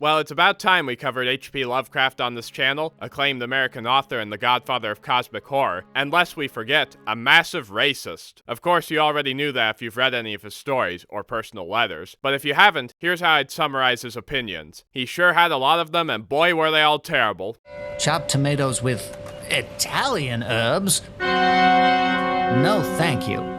Well, it's about time we covered H.P. Lovecraft on this channel, acclaimed American author and the godfather of cosmic horror, and lest we forget, a massive racist. Of course, you already knew that if you've read any of his stories, or personal letters, but if you haven't, here's how I'd summarize his opinions. He sure had a lot of them, and boy were they all terrible. Chopped tomatoes with Italian herbs? No, thank you.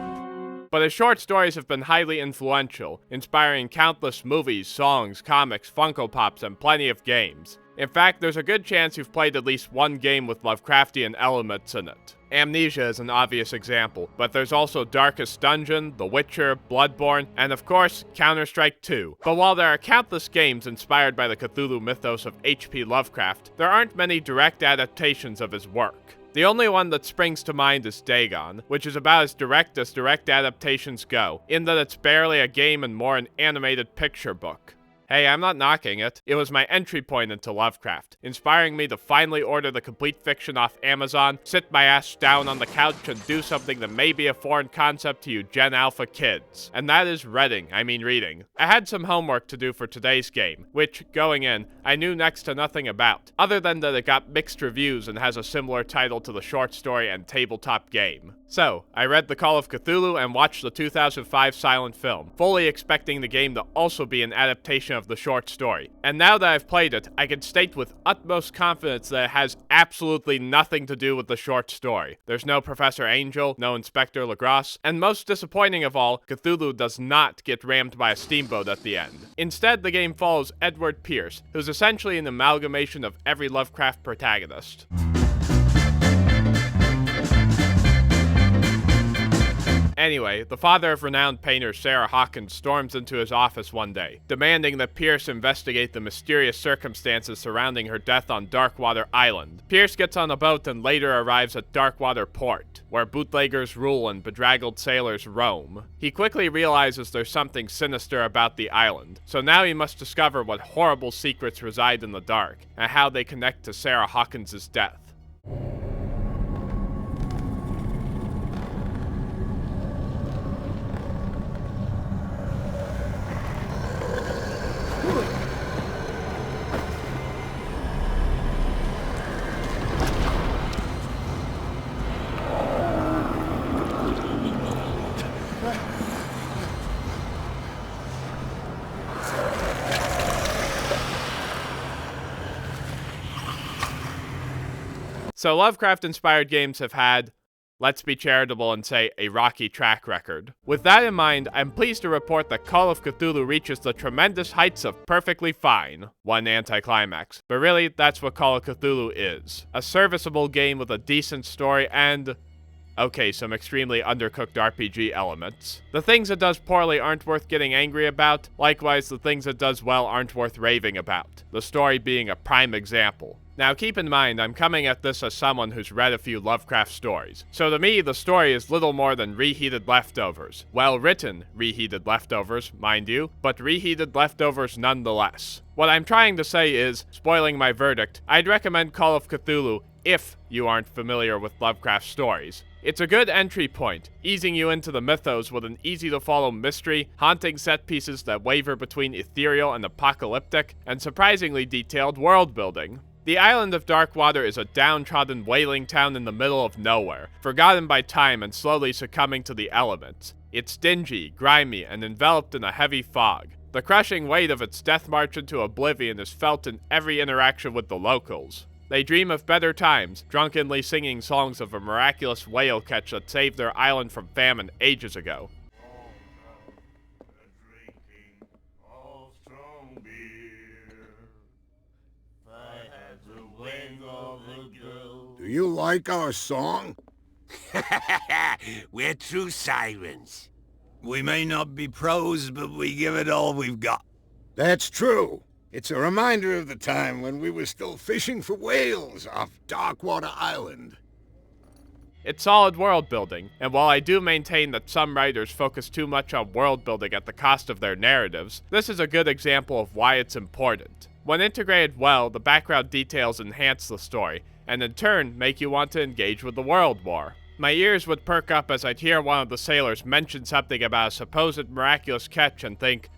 But his short stories have been highly influential, inspiring countless movies, songs, comics, Funko Pops, and plenty of games. In fact, there's a good chance you've played at least one game with Lovecraftian elements in it. Amnesia is an obvious example, but there's also Darkest Dungeon, The Witcher, Bloodborne, and of course, Counter-Strike 2. But while there are countless games inspired by the Cthulhu mythos of H.P. Lovecraft, there aren't many direct adaptations of his work. The only one that springs to mind is Dagon, which is about as direct adaptations go, in that it's barely a game and more an animated picture book. Hey, I'm not knocking it. It was my entry point into Lovecraft, inspiring me to finally order the complete fiction off Amazon, sit my ass down on the couch, and do something that may be a foreign concept to you Gen Alpha kids. And that is reading. I had some homework to do for today's game, which, going in, I knew next to nothing about, other than that it got mixed reviews and has a similar title to the short story and tabletop game. So, I read The Call of Cthulhu and watched the 2005 silent film, fully expecting the game to also be an adaptation of the short story. And now that I've played it, I can state with utmost confidence that it has absolutely nothing to do with the short story. There's no Professor Angel, no Inspector Legrasse, and most disappointing of all, Cthulhu does not get rammed by a steamboat at the end. Instead, the game follows Edward Pierce, who's essentially an amalgamation of every Lovecraft protagonist. Anyway, the father of renowned painter Sarah Hawkins storms into his office one day, demanding that Pierce investigate the mysterious circumstances surrounding her death on Darkwater Island. Pierce gets on a boat and later arrives at Darkwater Port, where bootleggers rule and bedraggled sailors roam. He quickly realizes there's something sinister about the island, so now he must discover what horrible secrets reside in the dark, and how they connect to Sarah Hawkins' death. So Lovecraft-inspired games have had, let's be charitable and say, a rocky track record. With that in mind, I'm pleased to report that Call of Cthulhu reaches the tremendous heights of perfectly fine. One anticlimax. But really, that's what Call of Cthulhu is. A serviceable game with a decent story and, okay, some extremely undercooked RPG elements. The things it does poorly aren't worth getting angry about, likewise the things it does well aren't worth raving about. The story being a prime example. Now keep in mind, I'm coming at this as someone who's read a few Lovecraft stories. So to me, the story is little more than reheated leftovers. Well-written reheated leftovers, mind you, but reheated leftovers nonetheless. What I'm trying to say is, spoiling my verdict, I'd recommend Call of Cthulhu if you aren't familiar with Lovecraft stories. It's a good entry point, easing you into the mythos with an easy-to-follow mystery, haunting set pieces that waver between ethereal and apocalyptic, and surprisingly detailed world-building. The island of Darkwater is a downtrodden whaling town in the middle of nowhere, forgotten by time and slowly succumbing to the elements. It's dingy, grimy, and enveloped in a heavy fog. The crushing weight of its death march into oblivion is felt in every interaction with the locals. They dream of better times, drunkenly singing songs of a miraculous whale catch that saved their island from famine ages ago. Do you like our song? We're true sirens. We may not be pros, but we give it all we've got. That's true. It's a reminder of the time when we were still fishing for whales off Darkwater Island. It's solid world building, and while I do maintain that some writers focus too much on world building at the cost of their narratives, this is a good example of why it's important. When integrated well, the background details enhance the story, and in turn make you want to engage with the world more. My ears would perk up as I'd hear one of the sailors mention something about a supposed miraculous catch and think,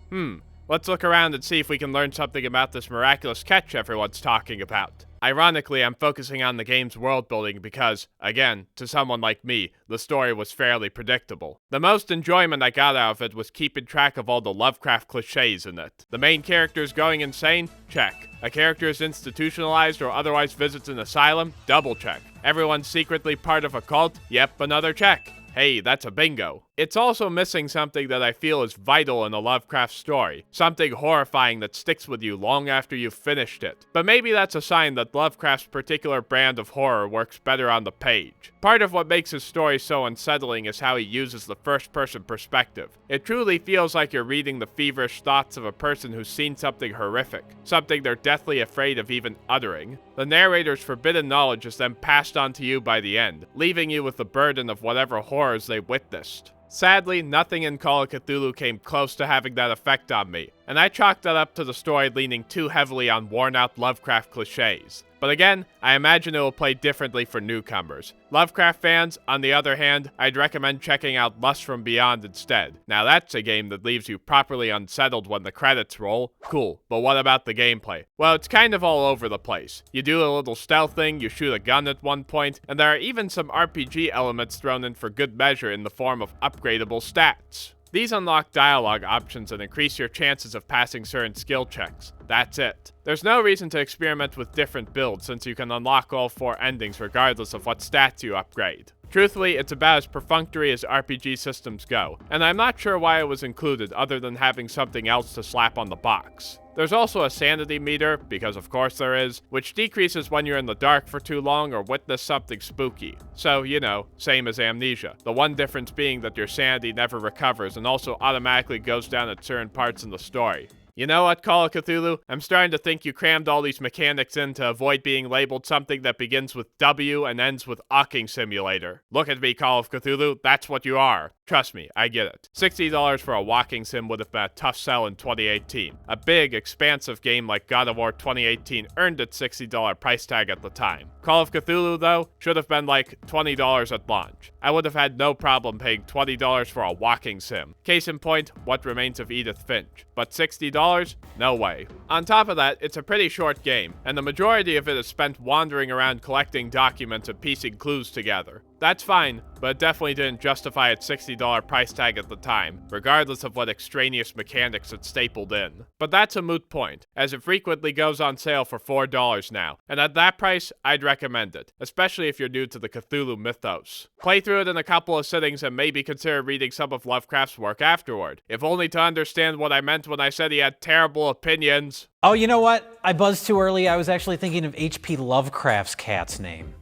Let's look around and see if we can learn something about this miraculous catch everyone's talking about. Ironically, I'm focusing on the game's world building because, again, to someone like me, the story was fairly predictable. The most enjoyment I got out of it was keeping track of all the Lovecraft cliches in it. The main character is going insane? Check. A character is institutionalized or otherwise visits an asylum? Double check. Everyone's secretly part of a cult? Yep, another check. Hey, that's a bingo. It's also missing something that I feel is vital in a Lovecraft story, something horrifying that sticks with you long after you've finished it. But maybe that's a sign that Lovecraft's particular brand of horror works better on the page. Part of what makes his story so unsettling is how he uses the first-person perspective. It truly feels like you're reading the feverish thoughts of a person who's seen something horrific, something they're deathly afraid of even uttering. The narrator's forbidden knowledge is then passed on to you by the end, leaving you with the burden of whatever horrors they witnessed. Sadly, nothing in Call of Cthulhu came close to having that effect on me, and I chalked that up to the story leaning too heavily on worn-out Lovecraft cliches. But again, I imagine it will play differently for newcomers. Lovecraft fans, on the other hand, I'd recommend checking out Lust from Beyond instead. Now that's a game that leaves you properly unsettled when the credits roll. Cool, but what about the gameplay? Well, it's kind of all over the place. You do a little stealth thing, you shoot a gun at one point, and there are even some RPG elements thrown in for good measure in the form of upgradable stats. These unlock dialogue options and increase your chances of passing certain skill checks. That's it. There's no reason to experiment with different builds since you can unlock all 4 endings regardless of what stats you upgrade. Truthfully, it's about as perfunctory as RPG systems go, and I'm not sure why it was included other than having something else to slap on the box. There's also a sanity meter, because of course there is, which decreases when you're in the dark for too long or witness something spooky. So, you know, same as Amnesia. The one difference being that your sanity never recovers and also automatically goes down at certain parts in the story. You know what, Call of Cthulhu? I'm starting to think you crammed all these mechanics in to avoid being labeled something that begins with W and ends with Walking Simulator. Look at me, Call of Cthulhu, that's what you are. Trust me, I get it. $60 for a walking sim would have been a tough sell in 2018. A big, expansive game like God of War 2018 earned its $60 price tag at the time. Call of Cthulhu, though, should have been like $20 at launch. I would have had no problem paying $20 for a walking sim. Case in point, What Remains of Edith Finch. But $60? No way. On top of that, it's a pretty short game, and the majority of it is spent wandering around collecting documents and piecing clues together. That's fine, but it definitely didn't justify its $60 price tag at the time, regardless of what extraneous mechanics it stapled in. But that's a moot point, as it frequently goes on sale for $4 now, and at that price, I'd recommend it, especially if you're new to the Cthulhu mythos. Play through it in a couple of sittings and maybe consider reading some of Lovecraft's work afterward, if only to understand what I meant when I said he had terrible opinions. Oh, you know what? I buzzed too early. I was actually thinking of H.P. Lovecraft's cat's name.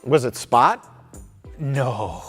Was it Spot? No.